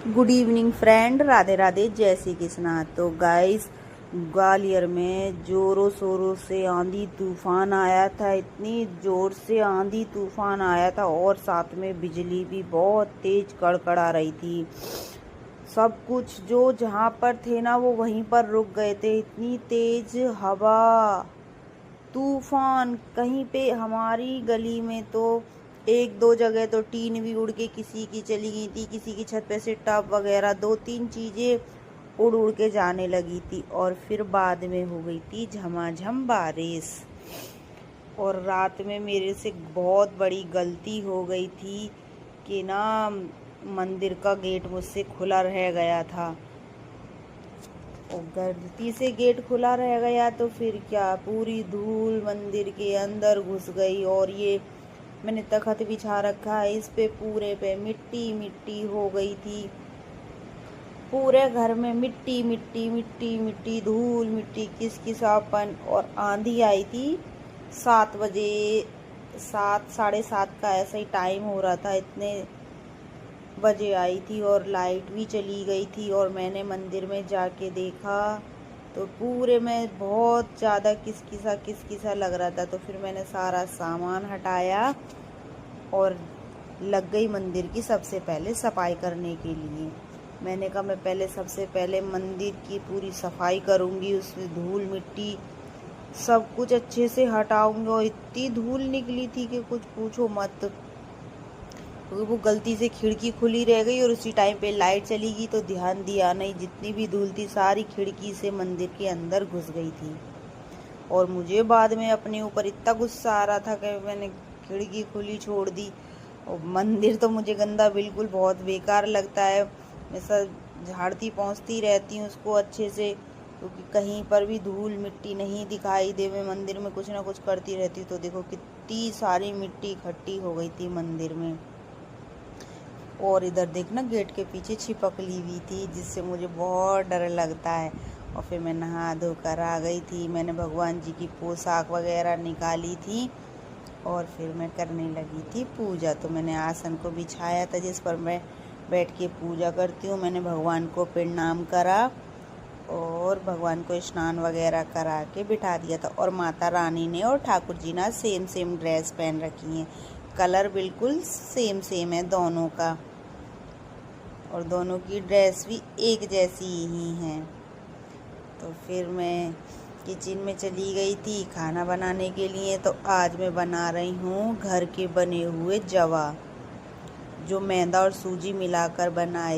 Good evening friend, Radhe Radhe, जय श्री कृष्णा। तो guys, Gwalior में जोरों शोरों से आंधी तूफान आया था। इतनी जोर से आंधी तूफान आया था और साथ में बिजली भी बहुत तेज कड़कड़ा रही थी। सब कुछ जो जहाँ पर थे ना, वो वहीं पर रुक गए थे। इतनी तेज हवा, तूफान। कहीं पे हमारी गली में तो एक दो जगह तो टीन भी उड़ के किसी की चली गई थी, किसी की छत पे से टब वगैरह दो तीन चीजें उड़ उड़ के जाने लगी थी। और फिर बाद में हो गई थी झमाझम बारिश। और रात में मेरे से बहुत बड़ी गलती हो गई थी कि ना, मंदिर का गेट मुझसे खुला रह गया था। और गलती से गेट खुला रह गया तो फिर क्या, पूरी धूल मंदिर के अंदर घुस गई। और ये मैंने तख्त बिछा रखा है, इस पे पूरे पे मिट्टी मिट्टी हो गई थी। पूरे घर में मिट्टी मिट्टी मिट्टी मिट्टी, धूल मिट्टी, किसकिसापन। और आंधी आई थी 7 बजे, 7 साढ़े 7 का ऐसा ही टाइम हो रहा था। इतने बजे आई थी और लाइट भी चली गई थी। और मैंने मंदिर में जाके देखा तो पूरे में बहुत ज़्यादा किसकिसा लग रहा था। तो फिर मैंने सारा सामान हटाया और लग गई मंदिर की सबसे पहले सफाई करने के लिए। मैंने कहा मैं पहले सबसे पहले मंदिर की पूरी सफाई करूँगी, उसमें धूल मिट्टी सब कुछ अच्छे से हटाऊंगी। और इतनी धूल निकली थी कि कुछ पूछो मत। क्योंकि वो गलती से खिड़की खुली रह गई और उसी टाइम पे लाइट चली गई, तो ध्यान दिया नहीं, जितनी भी धूल थी सारी खिड़की से मंदिर के अंदर घुस गई थी। और मुझे बाद में अपने ऊपर इतना गुस्सा आ रहा था कि मैंने खिड़की खुली छोड़ दी। और मंदिर तो मुझे गंदा बिल्कुल बहुत बेकार लगता है। मैं सब झाड़ती पोंछती रहती हूँ उसको अच्छे से, क्योंकि कहीं पर भी धूल मिट्टी नहीं दिखाई दे। मैं मंदिर में कुछ ना कुछ करती रहती। तो देखो कितनी सारी मिट्टी इकट्ठी हो गई थी मंदिर में। और इधर देखना, गेट के पीछे छिपकली हुई थी, जिससे मुझे बहुत डर लगता है। और फिर मैं नहा धोकर आ गई थी। मैंने भगवान जी की पोशाक वगैरह निकाली थी और फिर मैं करने लगी थी पूजा। तो मैंने आसन को बिछाया था जिस पर मैं बैठ के पूजा करती हूँ। मैंने भगवान को प्रणाम करा और भगवान को स्नान वगैरह करा के बिठा दिया था। और माता रानी ने और ठाकुर जी ने सेम सेम ड्रेस पहन रखी है। कलर बिल्कुल सेम सेम है दोनों का, और दोनों की ड्रेस भी एक जैसी ही है। तो फिर मैं किचन में चली गई थी खाना बनाने के लिए। तो आज मैं बना रही हूँ घर के बने हुए जवा, जो मैदा और सूजी मिलाकर बनाए